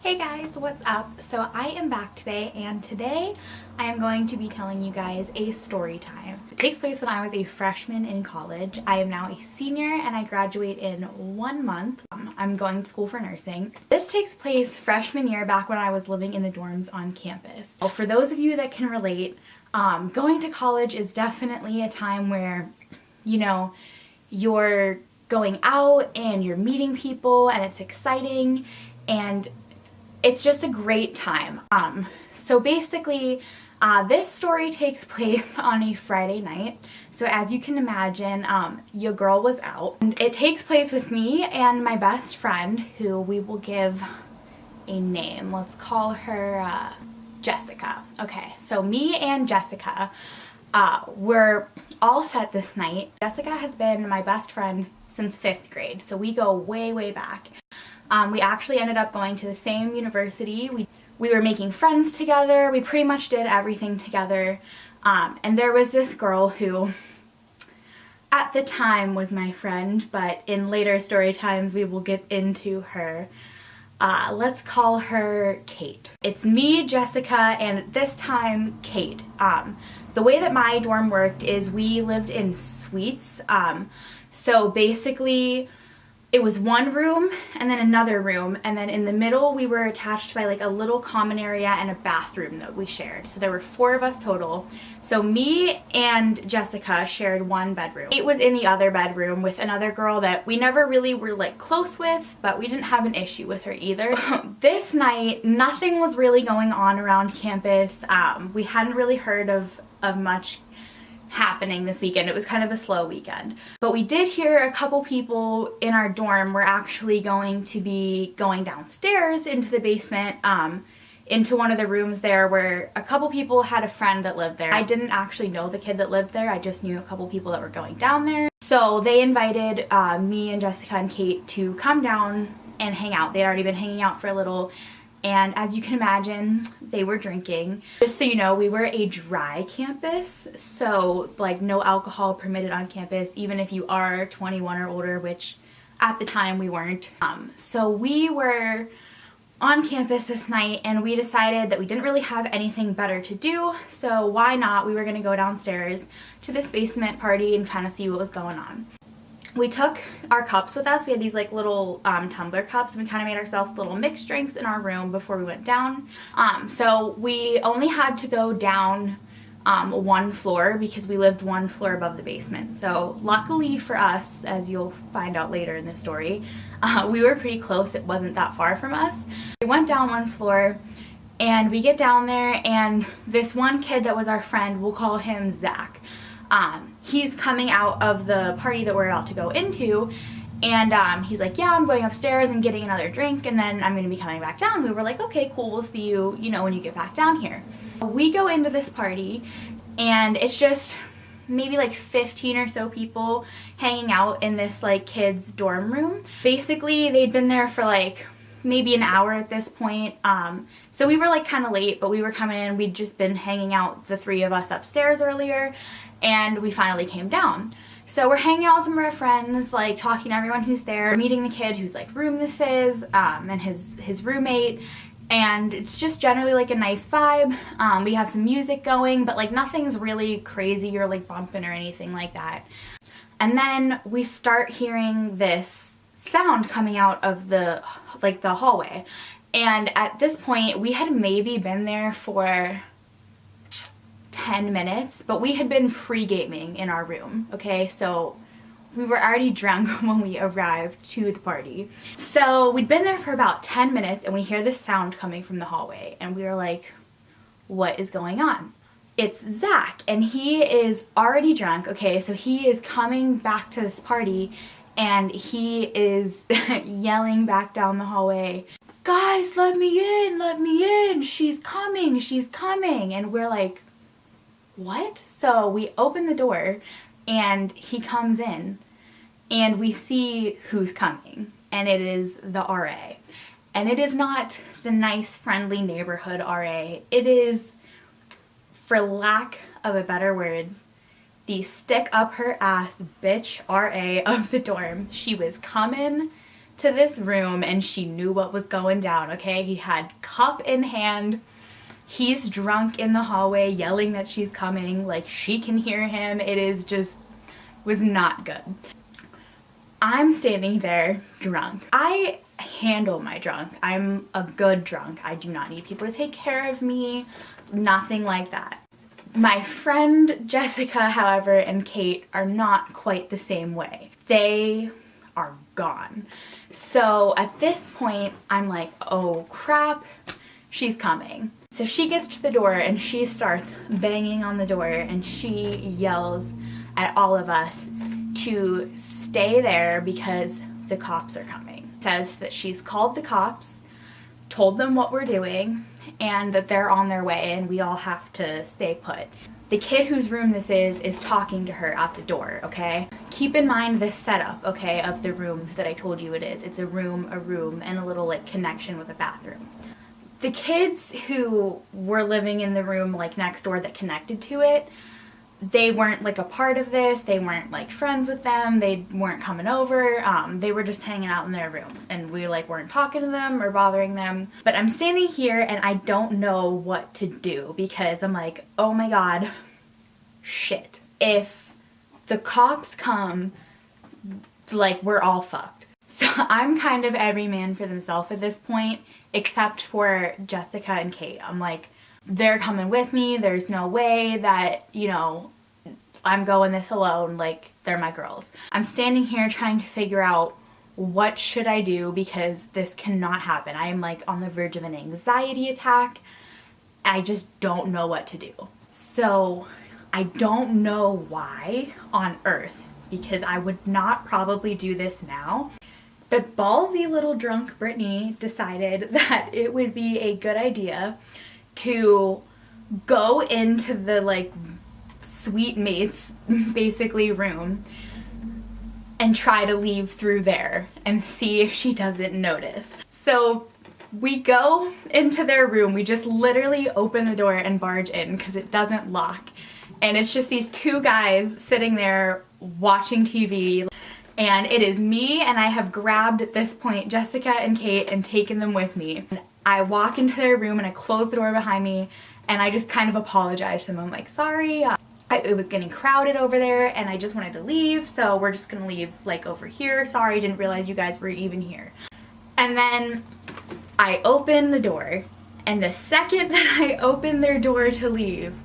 Hey guys, what's up? So I am back today, and today I am going to be telling you guys a story time. It takes place when I was a freshman in college. I am now a senior and I graduate in 1 month. I'm going to school for nursing. This takes place freshman year, back when I was living in the dorms on campus. Well, for those of you that can relate, going to college is definitely a time where, you're going out and you're meeting people and it's exciting and it's just a great time. So basically, this story takes place on a Friday night. So as you can imagine, your girl was out. And it takes place with me and my best friend, who we will give a name. Let's call her Jessica. Okay, so me and Jessica were all set this night. Jessica has been my best friend since 5th grade, so we go way, way back. We actually ended up going to the same university. We were making friends together. We pretty much did everything together. And there was this girl who, at the time, was my friend, but in later story times we will get into her. Let's call her Kate. It's me, Jessica, and this time, Kate. The way that my dorm worked is we lived in suites. So basically, it was one room and then another room, and then in the middle we were attached by like a little common area and a bathroom that we shared. So there were 4 of us total. So me and Jessica shared one bedroom. Kate was in the other bedroom with another girl that we never really were like close with, but we didn't have an issue with her either. This night, nothing was really going on around campus. We hadn't really heard of much happening this weekend. It was kind of a slow weekend. But we did hear a couple people in our dorm were actually going to be going downstairs into the basement, into one of the rooms there, where a couple people had a friend that lived there. I didn't actually know the kid that lived there. I just knew a couple people that were going down there. So they invited me and Jessica and Kate to come down and hang out. They'd already been hanging out for a little. And as you can imagine, they were drinking. Just so you know, we were a dry campus, so like no alcohol permitted on campus, even if you are 21 or older, which at the time we weren't. So we were on campus this night and we decided that we didn't really have anything better to do, so why not? We were gonna go downstairs to this basement party and kind of see what was going on. We took our cups with us. We had these like little tumbler cups, and we kind of made ourselves little mixed drinks in our room before we went down. So we only had to go down 1 floor because we lived 1 floor above the basement. So luckily for us, as you'll find out later in this story, we were pretty close. It wasn't that far from us. We went down 1 floor and we get down there, and this one kid that was our friend, we'll call him Zach. He's coming out of the party that we're about to go into, and he's like, yeah, I'm going upstairs and getting another drink, and then I'm going to be coming back down. We were like, okay, cool, we'll see you, when you get back down here. We go into this party, and it's just maybe like 15 or so people hanging out in this like kids dorm room. Basically, they'd been there for like maybe an hour at this point. So we were like kind of late, but we were coming in. We'd just been hanging out, the 3 of us upstairs earlier, and we finally came down. So we're hanging out with some of our friends, like talking to everyone who's there, meeting the kid whose like room this is, and his roommate, and it's just generally like a nice vibe. We have some music going, but like nothing's really crazy or like bumping or anything like that. And then we start hearing this sound coming out of the hallway, and at this point we had maybe been there for 10 minutes, but we had been pre-gaming in our room, okay? So we were already drunk when we arrived to the party. So we'd been there for about 10 minutes and we hear this sound coming from the hallway, and we were like, what is going on? It's Zach, and he is already drunk, okay? So he is coming back to this party and he is yelling back down the hallway, guys, let me in, she's coming. And we're like, what? So we open the door and he comes in and we see who's coming, and it is the RA. And it is not the nice, friendly neighborhood RA. It is, for lack of a better word, the stick up her ass bitch RA of the dorm. She was coming to this room and she knew what was going down, okay? He had cup in hand. He's drunk in the hallway yelling that she's coming, like she can hear him. It is just, was not good. I'm standing there drunk. I handle my drunk. I'm a good drunk. I do not need people to take care of me, nothing like that. My friend Jessica, however, and Kate are not quite the same way. They are gone. So at this point, I'm like, oh crap, she's coming. So she gets to the door and she starts banging on the door and she yells at all of us to stay there because the cops are coming. Says that she's called the cops, told them what we're doing, and that they're on their way and we all have to stay put. The kid whose room this is talking to her at the door, okay? Keep in mind this setup, okay, of the rooms that I told you it is. It's a room, and a little like connection with a bathroom. The kids who were living in the room like next door that connected to it, they weren't like a part of this. They weren't like friends with them. They weren't coming over. They were just hanging out in their room and we like weren't talking to them or bothering them. But I'm standing here and I don't know what to do because I'm like, oh my God, shit. If the cops come, like we're all fucked. So I'm kind of every man for themselves at this point, except for Jessica and Kate. I'm like, they're coming with me. There's no way that, you know, I'm going this alone. Like, they're my girls. I'm standing here trying to figure out what should I do because this cannot happen. I am like on the verge of an anxiety attack. I just don't know what to do. So I don't know why on earth, because I would not probably do this now. But ballsy little drunk Brittany decided that it would be a good idea to go into the like sweet mates basically room and try to leave through there and see if she doesn't notice. So we go into their room. We just literally open the door and barge in because it doesn't lock. And it's just these two guys sitting there watching TV. And it is me, and I have grabbed at this point Jessica and Kate and taken them with me. I walk into their room and I close the door behind me and I just kind of apologize to them. I'm like, sorry, it was getting crowded over there and I just wanted to leave, so we're just gonna leave like over here. Sorry, didn't realize you guys were even here. And then I open the door, and the second that I open their door to leave,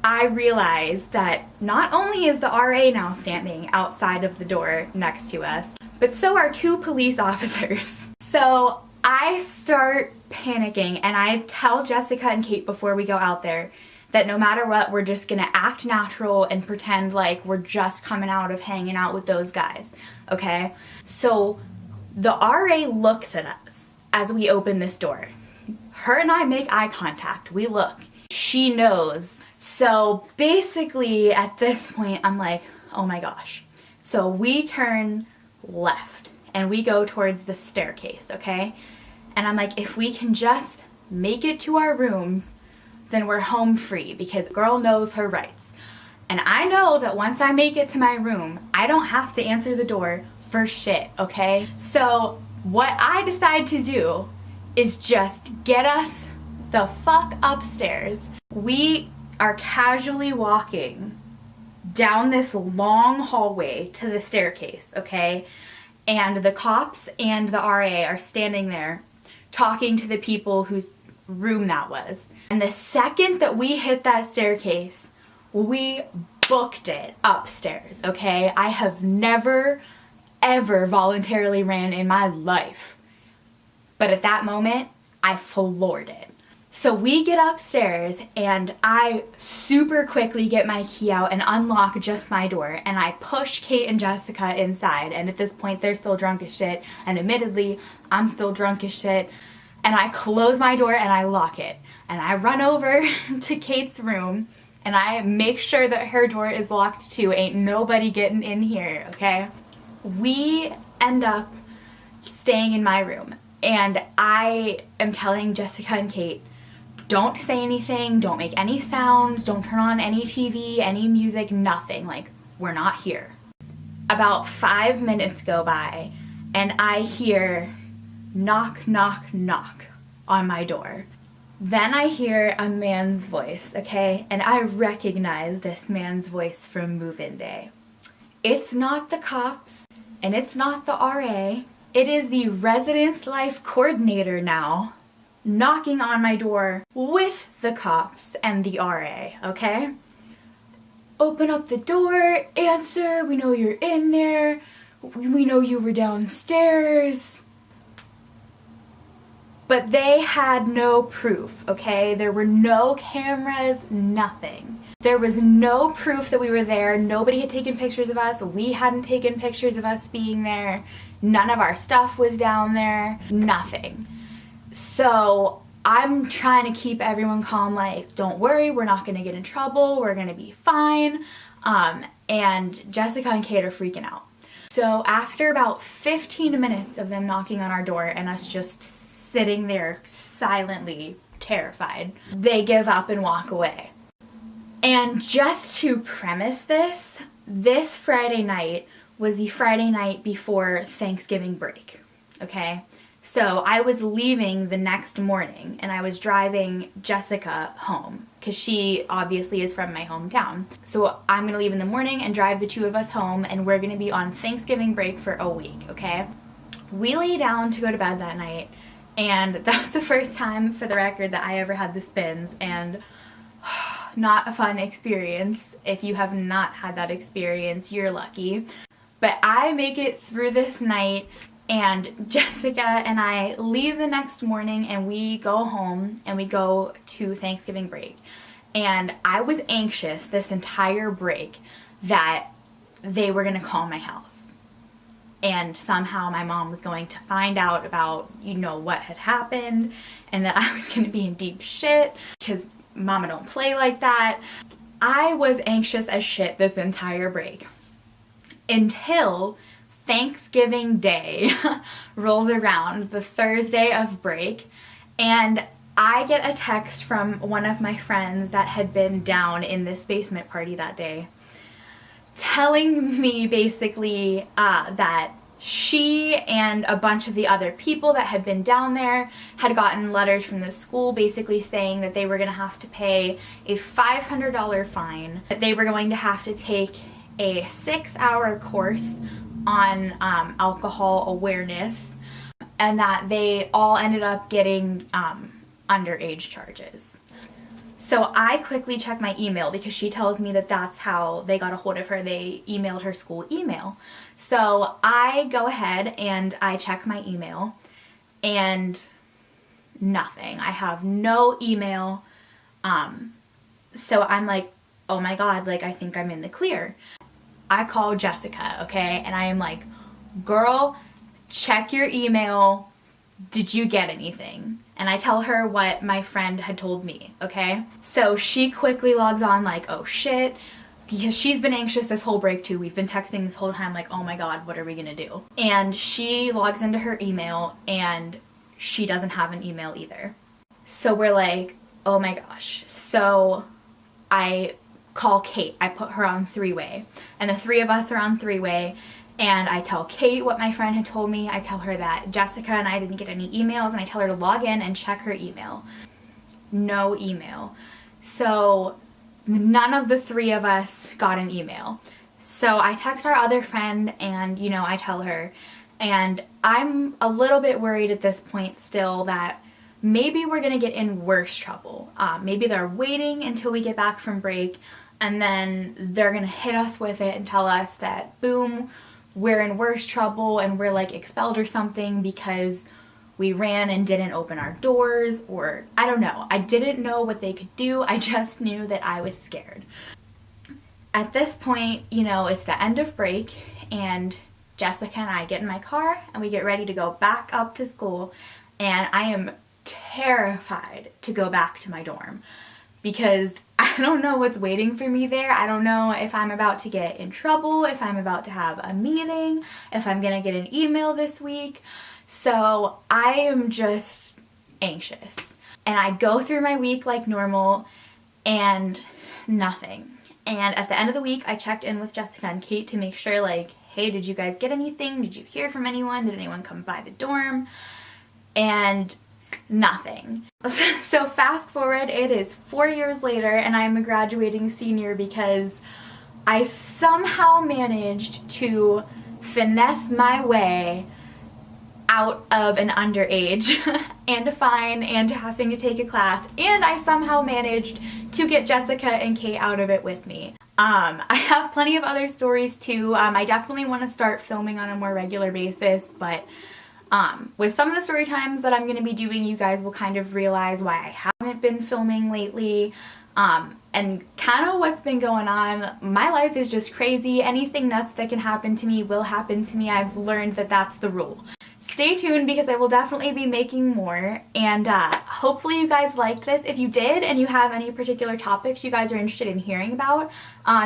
I realize that not only is the RA now standing outside of the door next to us, but so are two police officers. So I start panicking and I tell Jessica and Kate before we go out there that no matter what, we're just gonna act natural and pretend like we're just coming out of hanging out with those guys, okay? So the RA looks at us as we open this door. Her and I make eye contact, we look. She knows. So basically at this point, I'm like, oh my gosh. So we turn left and we go towards the staircase, okay? And I'm like, if we can just make it to our rooms, then we're home free because girl knows her rights. And I know that once I make it to my room, I don't have to answer the door for shit, okay? So what I decide to do is just get us the fuck upstairs. We are casually walking down this long hallway to the staircase, okay? And the cops and the RA are standing there talking to the people whose room that was. And the second that we hit that staircase, we booked it upstairs, okay? I have never, ever voluntarily ran in my life. But at that moment, I floored it. So we get upstairs and I super quickly get my key out and unlock just my door, and I push Kate and Jessica inside, and at this point they're still drunk as shit, and admittedly I'm still drunk as shit, and I close my door and I lock it, and I run over to Kate's room and I make sure that her door is locked too. Ain't nobody getting in here, okay? We end up staying in my room and I am telling Jessica and Kate, don't say anything, don't make any sounds, don't turn on any TV, any music, nothing. Like, we're not here. About 5 minutes go by and I hear knock, knock, knock on my door. Then I hear a man's voice, okay? And I recognize this man's voice from move-in day. It's not the cops, and it's not the RA. It is the residence life coordinator now, knocking on my door with the cops and the RA, okay? Open up the door, answer, we know you're in there, we know you were downstairs. But they had no proof, okay? There were no cameras, nothing. There was no proof that we were there. Nobody had taken pictures of us. We hadn't taken pictures of us being there. None of our stuff was down there. Nothing. So I'm trying to keep everyone calm, like, don't worry, we're not gonna get in trouble, we're gonna be fine. And Jessica and Kate are freaking out. So after about 15 minutes of them knocking on our door and us just sitting there silently terrified, they give up and walk away. And just to premise this, this Friday night was the Friday night before Thanksgiving break, okay? So I was leaving the next morning and I was driving Jessica home because she obviously is from my hometown. So I'm gonna leave in the morning and drive the two of us home, and we're gonna be on Thanksgiving break for a week, okay? We lay down to go to bed that night, and that was the first time, for the record, that I ever had the spins, and not a fun experience. If you have not had that experience, you're lucky. But I make it through this night, and Jessica and I leave the next morning and we go home and we go to Thanksgiving break. And I was anxious this entire break that they were gonna call my house. And somehow my mom was going to find out about, you know, what had happened, and that I was gonna be in deep shit because mama don't play like that. I was anxious as shit this entire break until Thanksgiving Day rolls around, the Thursday of break, and I get a text from one of my friends that had been down in this basement party that day, telling me basically that she and a bunch of the other people that had been down there had gotten letters from the school basically saying that they were going to have to pay a $500 fine, that they were going to have to take a 6-hour course on alcohol awareness, and that they all ended up getting underage charges. So I quickly check my email because she tells me that that's how they got a hold of her. They emailed her school email. So I go ahead and I check my email and nothing. I have no email. So I'm like, oh my God, like I think I'm in the clear. I call Jessica, okay? And I am like, girl, check your email. Did you get anything? And I tell her what my friend had told me, okay? So she quickly logs on like, oh shit, because she's been anxious this whole break too. We've been texting this whole time like, oh my God, what are we gonna do? And she logs into her email and she doesn't have an email either. So we're like, oh my gosh. So I call Kate. I put her on three-way, and the three of us are on three-way. And I tell Kate what my friend had told me. I tell her that Jessica and I didn't get any emails, and I tell her to log in and check her email. No email. So none of the three of us got an email. So I text our other friend and, you know, I tell her. And I'm a little bit worried at this point still that maybe we're gonna get in worse trouble. Maybe they're waiting until we get back from break, and then they're gonna hit us with it and tell us that, boom, we're in worse trouble and we're like expelled or something because we ran and didn't open our doors, or I don't know. I didn't know what they could do. I just knew that I was scared. At this point, you know, it's the end of break and Jessica and I get in my car and we get ready to go back up to school, and I am terrified to go back to my dorm because I don't know what's waiting for me there. I don't know if I'm about to get in trouble, if I'm about to have a meeting, if I'm gonna get an email this week. So I am just anxious. And I go through my week like normal and nothing. And at the end of the week, I checked in with Jessica and Kate to make sure like, hey, did you guys get anything? Did you hear from anyone? Did anyone come by the dorm? And nothing. So fast forward, it is 4 years later and I'm a graduating senior because I somehow managed to finesse my way out of an underage and a fine and having to take a class, and I somehow managed to get Jessica and Kate out of it with me. I have plenty of other stories too. I definitely want to start filming on a more regular basis, but with some of the story times that I'm going to be doing, you guys will kind of realize why I haven't been filming lately. And kind of what's been going on. My life is just crazy. Anything nuts that can happen to me will happen to me. I've learned that that's the rule. Stay tuned because I will definitely be making more, and hopefully you guys liked this. If you did and you have any particular topics you guys are interested in hearing about,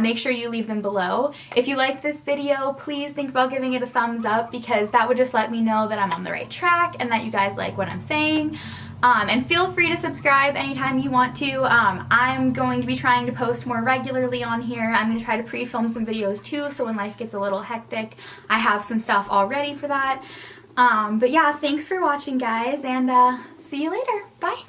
make sure you leave them below. If you liked this video, please think about giving it a thumbs up because that would just let me know that I'm on the right track and that you guys like what I'm saying. And feel free to subscribe anytime you want to. I'm going to be trying to post more regularly on here. I'm going to try to pre-film some videos too, so when life gets a little hectic, I have some stuff all ready for that. But yeah, thanks for watching, guys, and see you later. Bye!